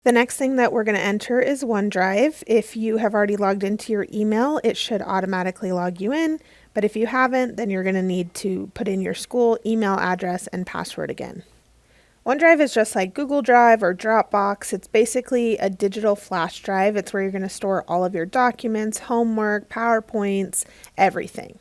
The next thing that we're going to enter is OneDrive. If you have already logged into your email, it should automatically log you in. But if you haven't, then you're going to need to put in your school email address and password again. OneDrive is just like Google Drive or Dropbox. It's basically a digital flash drive. It's where you're going to store all of your documents, homework, PowerPoints, everything.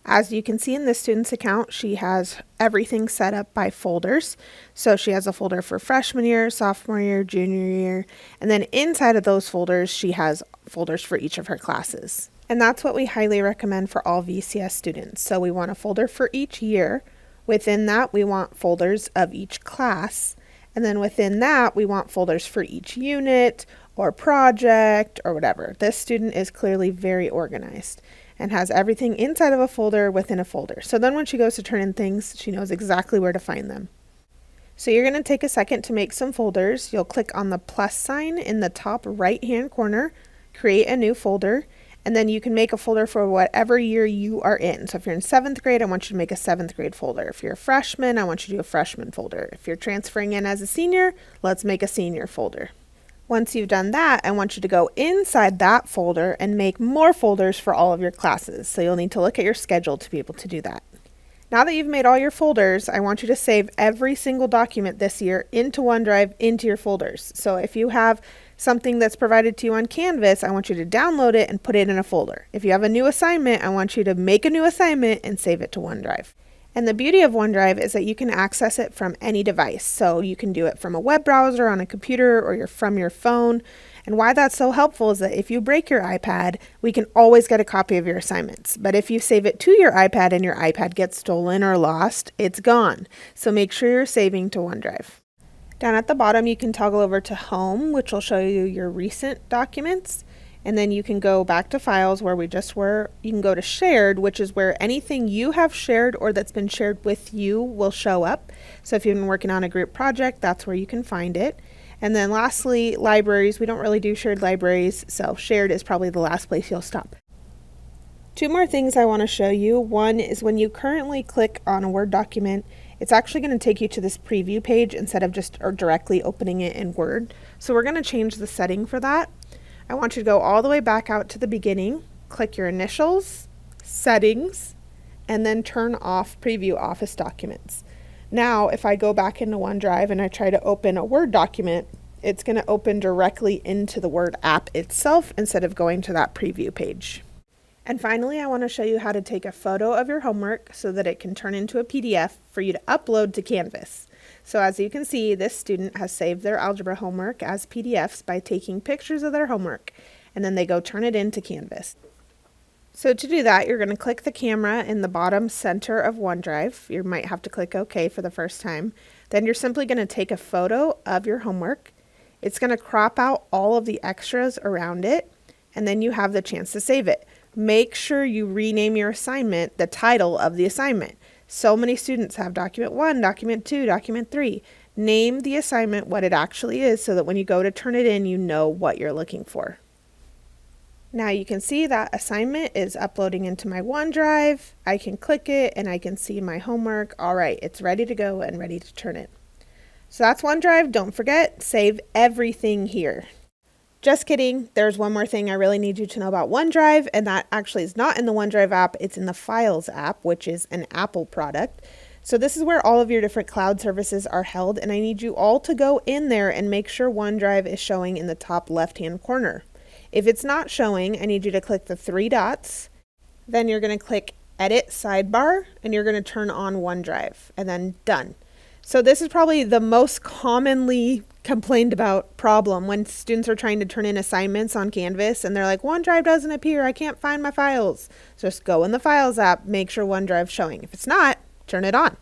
As you can see in this student's account, she has everything set up by folders. So she has a folder for freshman year, sophomore year, junior year, and then inside of those folders, she has folders for each of her classes. And that's what we highly recommend for all VCS students. So we want a folder for each year. Within that, we want folders of each class. And then within that, we want folders for each unit or project or whatever. This student is clearly very organized and has everything inside of a folder within a folder. So then when she goes to turn in things, she knows exactly where to find them. So you're going to take a second to make some folders. You'll click on the plus sign in the top right-hand corner, create a new folder, and then you can make a folder for whatever year you are in. So if you're in 7th grade, I want you to make a 7th grade folder. If you're a freshman, I want you to do a freshman folder. If you're transferring in as a senior, let's make a senior folder. Once you've done that, I want you to go inside that folder and make more folders for all of your classes. So you'll need to look at your schedule to be able to do that. Now that you've made all your folders, I want you to save every single document this year into OneDrive into your folders. So if you have something that's provided to you on Canvas, I want you to download it and put it in a folder. If you have a new assignment, I want you to make a new assignment and save it to OneDrive. And the beauty of OneDrive is that you can access it from any device. So you can do it from a web browser on a computer or from your phone. And why that's so helpful is that if you break your iPad, we can always get a copy of your assignments. But if you save it to your iPad and your iPad gets stolen or lost, it's gone. So make sure you're saving to OneDrive. Down at the bottom, you can toggle over to Home, which will show you your recent documents. And then you can go back to Files where we just were. You can go to Shared, which is where anything you have shared or that's been shared with you will show up. So if you've been working on a group project, that's where you can find it. And then lastly, Libraries. We don't really do shared libraries, so Shared is probably the last place you'll stop. Two more things I want to show you. One is when you currently click on a Word document, it's actually going to take you to this preview page instead of just directly opening it in Word. So we're going to change the setting for that. I want you to go all the way back out to the beginning, click your initials, settings, and then turn off preview office documents. Now, if I go back into OneDrive and I try to open a Word document, it's going to open directly into the Word app itself instead of going to that preview page. And finally, I want to show you how to take a photo of your homework so that it can turn into a PDF for you to upload to Canvas. So as you can see, this student has saved their algebra homework as PDFs by taking pictures of their homework, and then they go turn it into Canvas. So to do that, you're going to click the camera in the bottom center of OneDrive. You might have to click OK for the first time. Then you're simply going to take a photo of your homework. It's going to crop out all of the extras around it, and then you have the chance to save it. Make sure you rename your assignment the title of the assignment. So many students have document 1, document 2, document 3. Name the assignment what it actually is so that when you go to turn it in, you know what you're looking for. Now you can see that assignment is uploading into my OneDrive. I can click it and I can see my homework. All right, it's ready to go and ready to turn in. So that's OneDrive. Don't forget, save everything here. Just kidding. There's one more thing I really need you to know about OneDrive, and that actually is not in the OneDrive app. It's in the Files app, which is an Apple product. So this is where all of your different cloud services are held, and I need you all to go in there and make sure OneDrive is showing in the top left-hand corner. If it's not showing, I need you to click the 3 dots. Then you're going to click Edit Sidebar, and you're going to turn on OneDrive, and then done. So this is probably the most commonly complained about problem when students are trying to turn in assignments on Canvas and they're like, OneDrive doesn't appear, I can't find my files. So just go in the Files app, make sure OneDrive's showing. If it's not, turn it on.